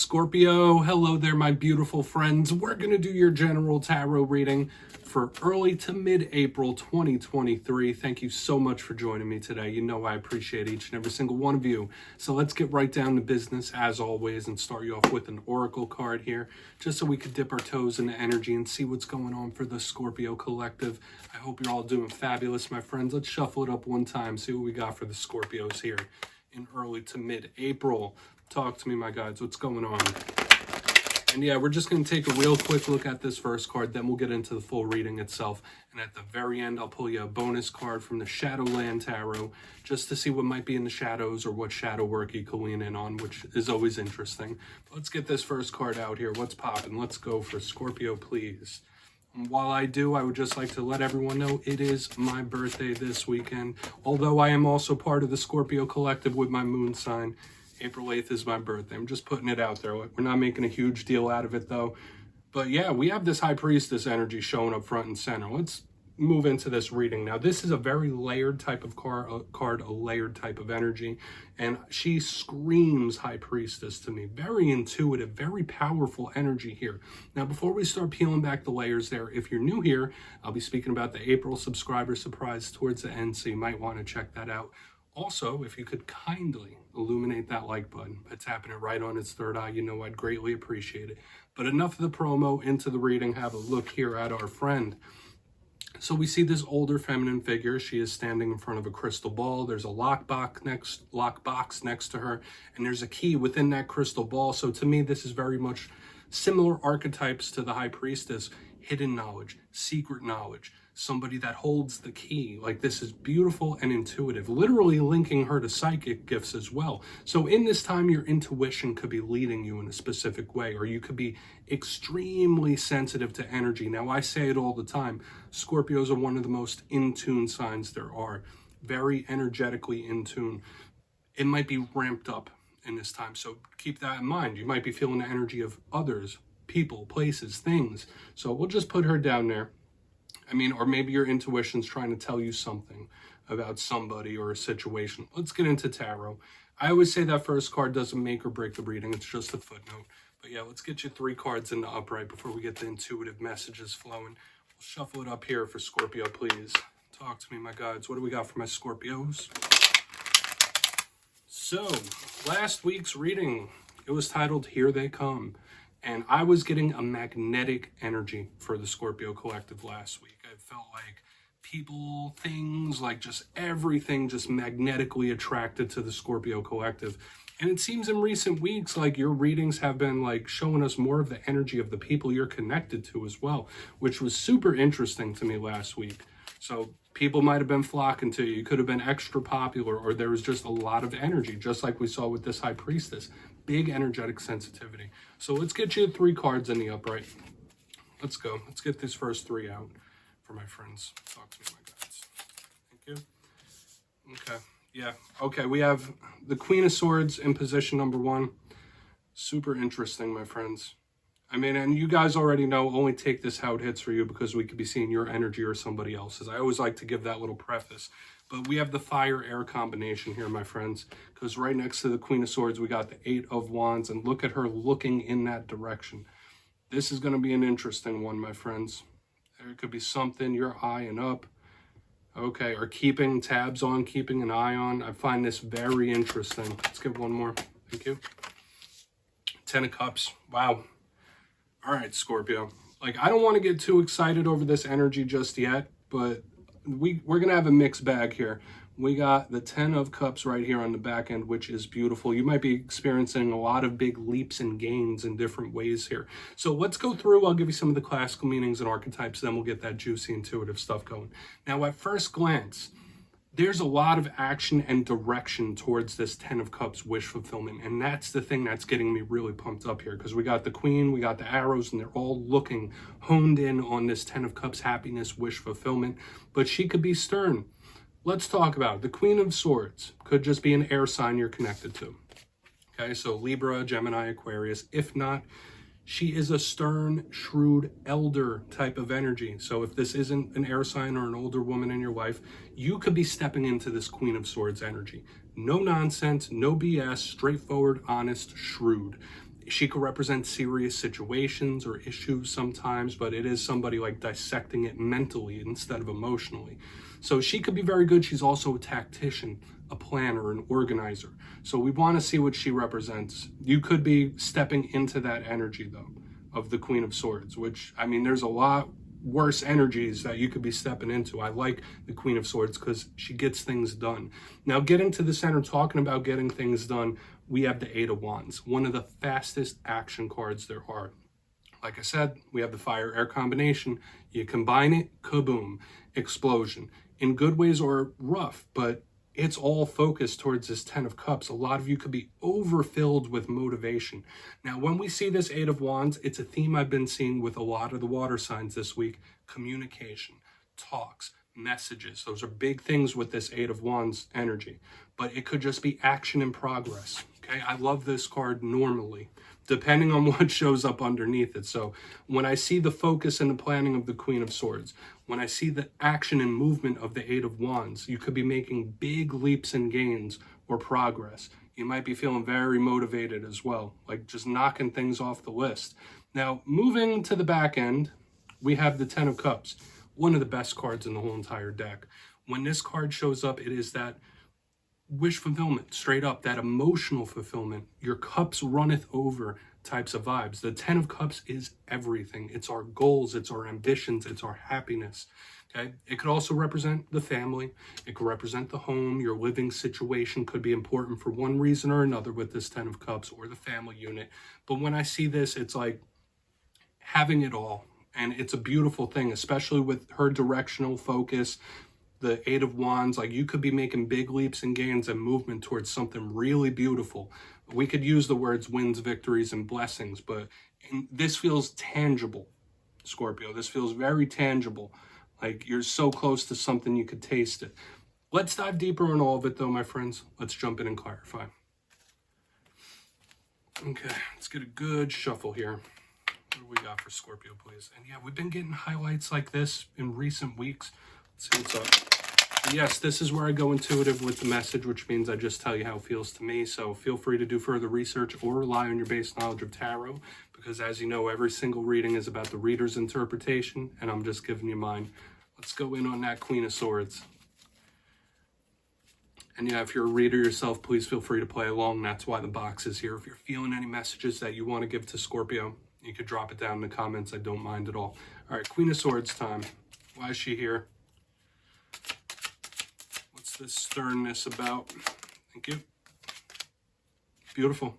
Scorpio, hello there, my beautiful friends. We're going to do your general tarot reading for early to mid-April 2023. Thank you so much for joining me today. You know I appreciate each and every single one of you. So let's get right down to business as always and start you off with an oracle card here, just so we could dip our toes in the energy and see what's going on for the Scorpio collective. I hope you're all doing fabulous, my friends. Let's shuffle it up one time, see what we got for the Scorpios here in early to mid-April. Talk to me, my guides. What's going on? And yeah, we're just going to take a real quick look at this first card, then we'll get into the full reading itself. And at the very end, I'll pull you a bonus card from the Shadowland Tarot, just to see what might be in the shadows or what shadow work you can lean in on, which is always interesting. Let's get this first card out here. What's popping? Let's go for Scorpio, please. And while I do, I would just like to let everyone know it is my birthday this weekend. Although I am also part of the Scorpio collective with my moon sign. April 8th is my birthday. I'm just putting it out there. We're not making a huge deal out of it, though. But yeah, we have this High Priestess energy showing up front and center. Let's move into this reading. Now, this is a very layered type of card, a layered type of energy. And she screams High Priestess to me. Very intuitive, very powerful energy here. Now, before we start peeling back the layers there, if you're new here, I'll be speaking about the April subscriber surprise towards the end, so you might want to check that out. Also, if you could kindly illuminate that like button, by tapping it right on its third eye, you know I'd greatly appreciate it. But enough of the promo, into the reading. Have a look here at our friend. So we see this older feminine figure. She is standing in front of a crystal ball. There's a lockbox next to her, and there's a key within that crystal ball. So to me, this is very much similar archetypes to the High Priestess. Hidden knowledge, secret knowledge, somebody that holds the key. Like, this is beautiful and intuitive, literally linking her to psychic gifts as well. So in this time, your intuition could be leading you in a specific way, or you could be extremely sensitive to energy. Now, I say it all the time, Scorpios are one of the most in tune signs there are, very energetically in tune. It might be ramped up in this time, so keep that in mind. You might be feeling the energy of others, people, places, things. So we'll just put her down there. I mean, or maybe your intuition's trying to tell you something about somebody or a situation. Let's get into tarot. I always say that first card doesn't make or break the reading. It's just a footnote. But yeah, let's get you 3 cards in the upright before we get the intuitive messages flowing. We'll shuffle it up here for Scorpio, please. Talk to me, my guides. What do we got for my Scorpios? So, last week's reading, it was titled Here They Come. And I was getting a magnetic energy for the Scorpio collective last week. I felt like people, things, like just everything just magnetically attracted to the Scorpio collective. And it seems in recent weeks like your readings have been like showing us more of the energy of the people you're connected to as well, which was super interesting to me last week. So people might have been flocking to you. You could have been extra popular, or there was just a lot of energy, just like we saw with this High Priestess. Big energetic sensitivity. So let's get you 3 cards in the upright. Let's go. Let's get these first 3 out for my friends. Talk to me, my guys. Thank you. Okay. Yeah. Okay. We have the Queen of Swords in position number 1. Super interesting, my friends. I mean, and you guys already know, only take this how it hits for you, because we could be seeing your energy or somebody else's. I always like to give that little preface. But we have the fire-air combination here, my friends, because right next to the Queen of Swords, we got the 8 of Wands, and look at her looking in that direction. This is going to be an interesting one, my friends. There could be something you're eyeing up, okay, or keeping tabs on, keeping an eye on. I find this very interesting. Let's get one more. Thank you. 10 of Cups. Wow. All right, Scorpio. Like, I don't want to get too excited over this energy just yet, but we're going to have a mixed bag here. We got the 10 of Cups right here on the back end, which is beautiful. You might be experiencing a lot of big leaps and gains in different ways here. So let's go through. I'll give you some of the classical meanings and archetypes, then we'll get that juicy intuitive stuff going. Now, at first glance, there's a lot of action and direction towards this 10 of Cups wish fulfillment. And that's the thing that's getting me really pumped up here, because we got the Queen, we got the arrows, and they're all looking honed in on this 10 of Cups happiness, wish fulfillment. But she could be stern. Let's talk about it. The Queen of Swords could just be an air sign you're connected to. Okay, so Libra, Gemini, Aquarius. If not, she is a stern, shrewd, elder type of energy. So if this isn't an air sign or an older woman in your life, you could be stepping into this Queen of Swords energy. No nonsense, no BS, straightforward, honest, shrewd. She could represent serious situations or issues sometimes, but it is somebody like dissecting it mentally instead of emotionally. So she could be very good. She's also a tactician, a planner, an organizer. So we want to see what she represents. You could be stepping into that energy, though, of the Queen of Swords, which, I mean, there's a lot worse energies that you could be stepping into. I like the Queen of Swords because she gets things done. Now, getting to the center, talking about getting things done, we have the Eight of Wands, one of the fastest action cards there are. Like I said, we have the fire-air combination. You combine it, kaboom, explosion. In good ways or rough, but it's all focused towards this Ten of Cups. A lot of you could be overfilled with motivation. Now, when we see this Eight of Wands, it's a theme I've been seeing with a lot of the water signs this week. Communication, talks, messages. Those are big things with this Eight of Wands energy. But it could just be action in progress. Okay, I love this card normally, depending on what shows up underneath it. So when I see the focus and the planning of the Queen of Swords, when I see the action and movement of the Eight of Wands, you could be making big leaps and gains or progress. You might be feeling very motivated as well, like just knocking things off the list. Now, moving to the back end, we have the Ten of Cups, one of the best cards in the whole entire deck. When this card shows up, it is that wish fulfillment, straight up, that emotional fulfillment. Your cups runneth over types of vibes. The Ten of Cups is everything. It's our goals, it's our ambitions, it's our happiness. Okay, it could also represent the family. It could represent the home. Your living situation could be important for one reason or another with this Ten of Cups, or the family unit. But when I see this, it's like having it all. And it's a beautiful thing, especially with her directional focus, the Eight of Wands. Like, you could be making big leaps and gains and movement towards something really beautiful. We could use the words wins, victories, and blessings, but this feels tangible, Scorpio. This feels very tangible. Like, you're so close to something, you could taste it. Let's dive deeper on all of it, though, my friends. Let's jump in and clarify. Okay, let's get a good shuffle here. What do we got for Scorpio, please? And yeah, we've been getting highlights like this in recent weeks. Let's see what's up. Yes, this is where I go intuitive with the message, which means I just tell you how it feels to me. So feel free to do further research or rely on your base knowledge of tarot, because as you know, every single reading is about the reader's interpretation, and I'm just giving you mine. Let's go in on that Queen of Swords. And yeah, if you're a reader yourself, please feel free to play along. That's why the box is here. If you're feeling any messages that you want to give to Scorpio, you could drop it down in the comments. I don't mind at all. All right, Queen of Swords time. Why is she here? What's this sternness about? Thank you. Beautiful.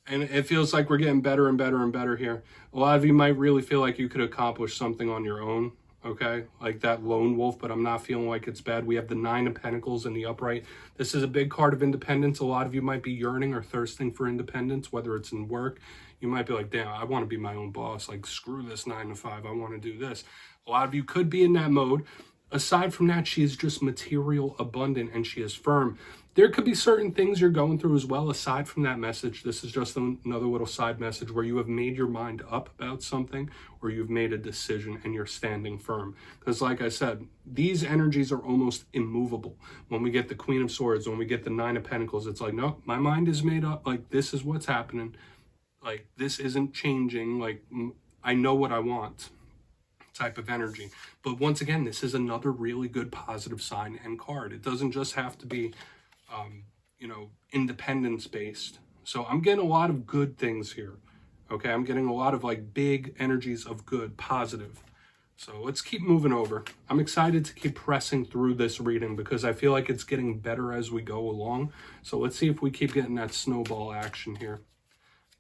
And it feels like we're getting better and better and better here. A lot of you might really feel like you could accomplish something on your own, okay? Like that lone wolf, but I'm not feeling like it's bad. We have the Nine of Pentacles in the upright. This is a big card of independence. A lot of you might be yearning or thirsting for independence, whether it's in work. You might be like, damn, I want to be my own boss. Like, screw this 9 to 5. I want to do this. A lot of you could be in that mode. Aside from that, she is just material abundant and she is firm. There could be certain things you're going through as well. Aside from that message, this is just another little side message where you have made your mind up about something, or you've made a decision and you're standing firm. Because like I said, these energies are almost immovable. When we get the Queen of Swords, when we get the Nine of Pentacles, it's like, no, my mind is made up. Like, this is what's happening. Like, this isn't changing. Like, I know what I want type of energy. But once again, this is another really good positive sign and card. It doesn't just have to be, independence based. So I'm getting a lot of good things here. Okay, I'm getting a lot of like big energies of good, positive. So let's keep moving over. I'm excited to keep pressing through this reading because I feel like it's getting better as we go along. So let's see if we keep getting that snowball action here.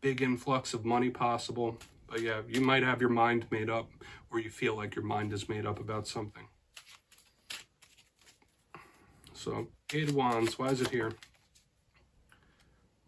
Big influx of money possible. But yeah, you might have your mind made up, or you feel like your mind is made up about something. So, Eight of Wands, why is it here?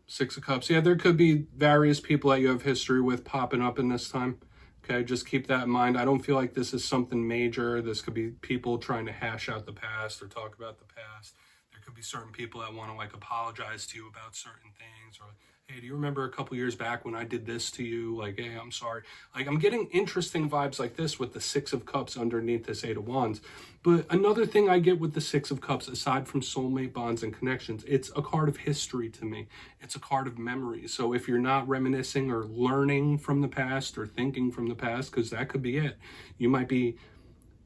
Six of Cups. Yeah, there could be various people that you have history with popping up in this time. Okay, just keep that in mind. I don't feel like this is something major. This could be people trying to hash out the past or talk about the past. There could be certain people that want to like apologize to you about certain things, or hey, do you remember a couple years back when I did this to you? Like, hey, I'm sorry. Like, I'm getting interesting vibes like this with the Six of Cups underneath this Eight of Wands. But another thing I get with the Six of Cups, aside from soulmate bonds and connections, it's a card of history to me. It's a card of memory. So if you're not reminiscing or learning from the past or thinking from the past, because that could be it, you might be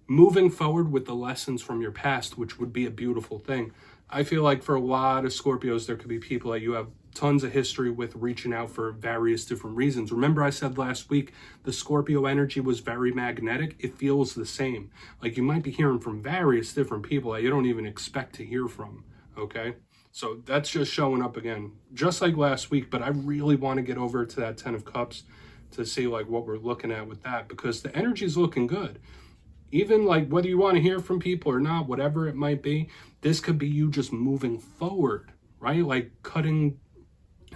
moving forward with the lessons from your past, which would be a beautiful thing. I feel like for a lot of Scorpios, there could be people that you have tons of history with reaching out for various different reasons. Remember I said last week, the Scorpio energy was very magnetic. It feels the same. Like you might be hearing from various different people that you don't even expect to hear from, okay? So that's just showing up again, just like last week, but I really want to get over to that 10 of Cups to see like what we're looking at with that, because the energy is looking good. Even like whether you want to hear from people or not, whatever it might be, this could be you just moving forward, right? Like cutting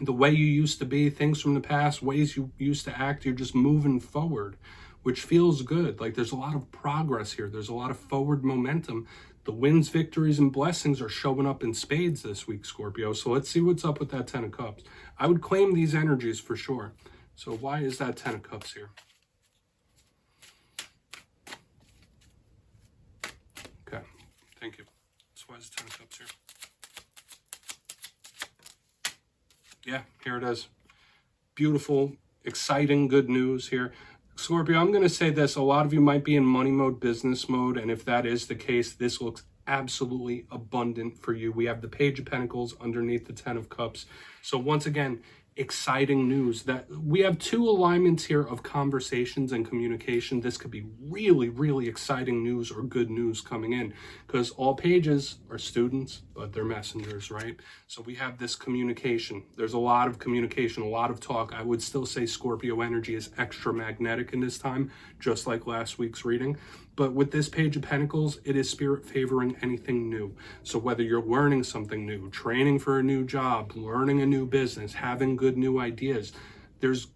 the way you used to be, things from the past, ways you used to act, you're just moving forward, which feels good. Like there's a lot of progress here. There's a lot of forward momentum. The wins, victories, and blessings are showing up in spades this week, Scorpio. So let's see what's up with that 10 of Cups. I would claim these energies for sure. So why is that 10 of Cups here? Okay, thank you. So why is the 10 of Cups here? Yeah, here it is. Beautiful, exciting, good news here. Scorpio, I'm going to say this. A lot of you might be in money mode, business mode, and if that is the case, this looks absolutely abundant for you. We have the Page of Pentacles underneath the 10 of Cups. So once again, exciting news that we have two alignments here of conversations and communication. This could be really, really exciting news or good news coming in, because all pages are students, but they're messengers, right? So we have this communication. There's a lot of communication, a lot of talk. I would still say Scorpio energy is extra magnetic in this time, just like last week's reading. But with this Page of Pentacles, it is spirit favoring anything new. So whether you're learning something new, training for a new job, learning a new business, having good new ideas, there's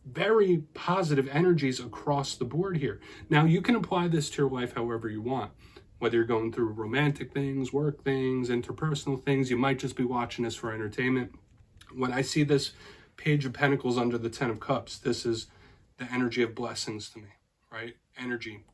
very positive energies across the board here. Now, you can apply this to your life however you want. Whether you're going through romantic things, work things, interpersonal things, you might just be watching this for entertainment. When I see this Page of Pentacles under the 10 of Cups, this is the energy of blessings to me, right? Energy.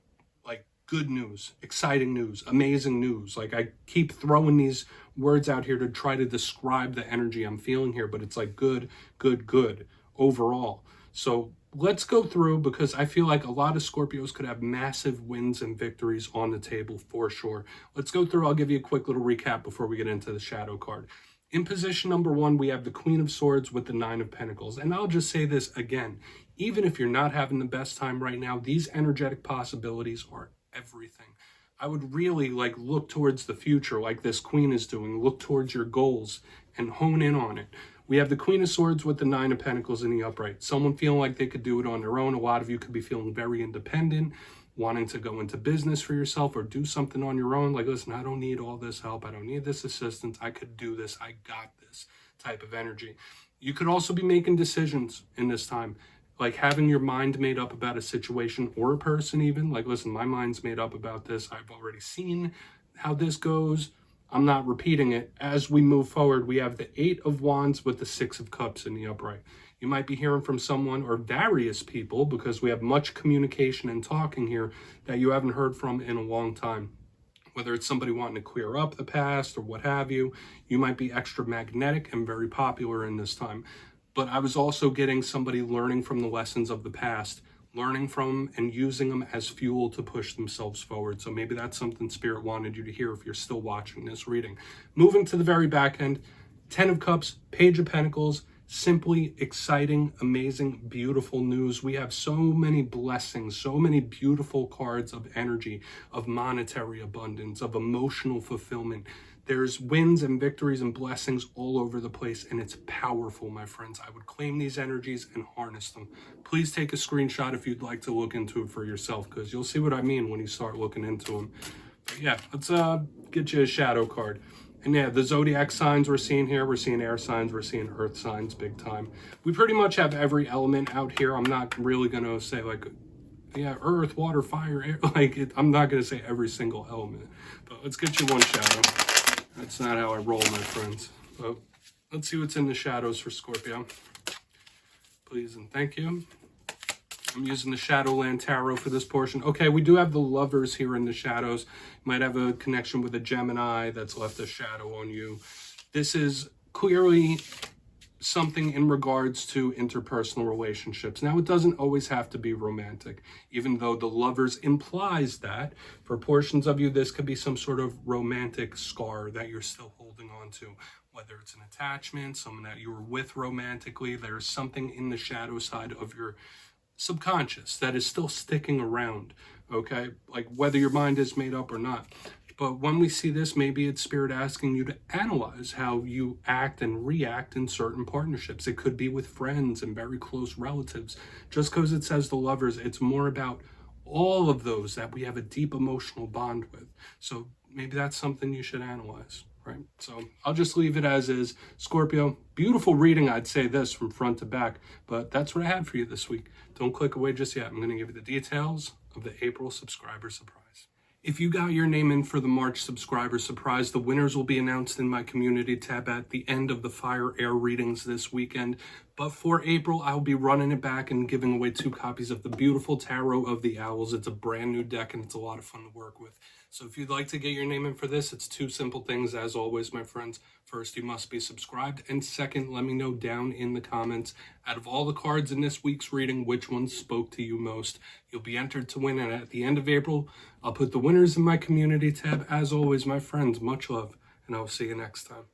Like good news, exciting news, amazing news. Like I keep throwing these words out here to try to describe the energy I'm feeling here, but it's like good, good, good overall. So let's go through, because I feel like a lot of Scorpios could have massive wins and victories on the table for sure. Let's go through. I'll give you a quick little recap before we get into the shadow card. In position number 1, we have the Queen of Swords with the 9 of Pentacles. And I'll just say this again, even if you're not having the best time right now, these energetic possibilities are everything. I would really like look towards the future like this Queen is doing. Look towards your goals and hone in on it. We have the Queen of Swords with the 9 of Pentacles in the upright. Someone feeling like they could do it on their own. A lot of you could be feeling very independent, wanting to go into business for yourself or do something on your own. Like, listen, I don't need all this help. I don't need this assistance. I could do this. I got this type of energy. You could also be making decisions in this time, like having your mind made up about a situation or a person even. Like, listen, my mind's made up about this. I've already seen how this goes. I'm not repeating it. As we move forward, we have the 8 of Wands with the 6 of Cups in the upright. You might be hearing from someone or various people, because we have much communication and talking here that you haven't heard from in a long time. Whether it's somebody wanting to clear up the past or what have you, you might be extra magnetic and very popular in this time. But I was also getting somebody learning from the lessons of the past, learning from and using them as fuel to push themselves forward. So maybe that's something Spirit wanted you to hear if you're still watching this reading. Moving to the very back end, 10 of Cups, Page of Pentacles, simply exciting, amazing, beautiful news. We have so many blessings, so many beautiful cards of energy, of monetary abundance, of emotional fulfillment. There's wins and victories and blessings all over the place, and it's powerful, my friends. I would claim these energies and harness them. Please take a screenshot if you'd like to look into it for yourself, because you'll see what I mean when you start looking into them. But yeah, let's get you a shadow card. And yeah, the zodiac signs we're seeing here, we're seeing air signs, we're seeing earth signs big time. We pretty much have every element out here. I'm not really going to say like, yeah, earth, water, fire, air. I'm not going to say every single element. But let's get you one shadow. That's not how I roll, my friends. But Let's see what's in the shadows for Scorpio. Please and thank you. I'm using the Shadowland Tarot for this portion. Okay, we do have the Lovers here in the shadows. You might have a connection with a Gemini that's left a shadow on you. This is clearly something in regards to interpersonal relationships. Now, it doesn't always have to be romantic, even though the Lovers implies that. For portions of you, this could be some sort of romantic scar that you're still holding on to, whether it's an attachment, someone that you were with romantically. There's something in the shadow side of your subconscious that is still sticking around, okay? Like whether your mind is made up or not. But when we see this, maybe it's Spirit asking you to analyze how you act and react in certain partnerships. It could be with friends and very close relatives. Just because it says the Lovers, it's more about all of those that we have a deep emotional bond with. So maybe that's something you should analyze, right? So I'll just leave it as is. Scorpio, beautiful reading, I'd say this from front to back, but that's what I had for you this week. Don't click away just yet. I'm going to give you the details of the April subscriber surprise. If you got your name in for the March subscriber surprise, the winners will be announced in my community tab at the end of the Fire Air readings this weekend. But for April, I'll be running it back and giving away 2 copies of the beautiful Tarot of the Owls. It's a brand new deck and it's a lot of fun to work with. So if you'd like to get your name in for this, it's 2 simple things as always, my friends. First, you must be subscribed. And second, let me know down in the comments, out of all the cards in this week's reading, which ones spoke to you most. You'll be entered to win. And at the end of April, I'll put the winners in my community tab. As always, my friends, much love. And I'll see you next time.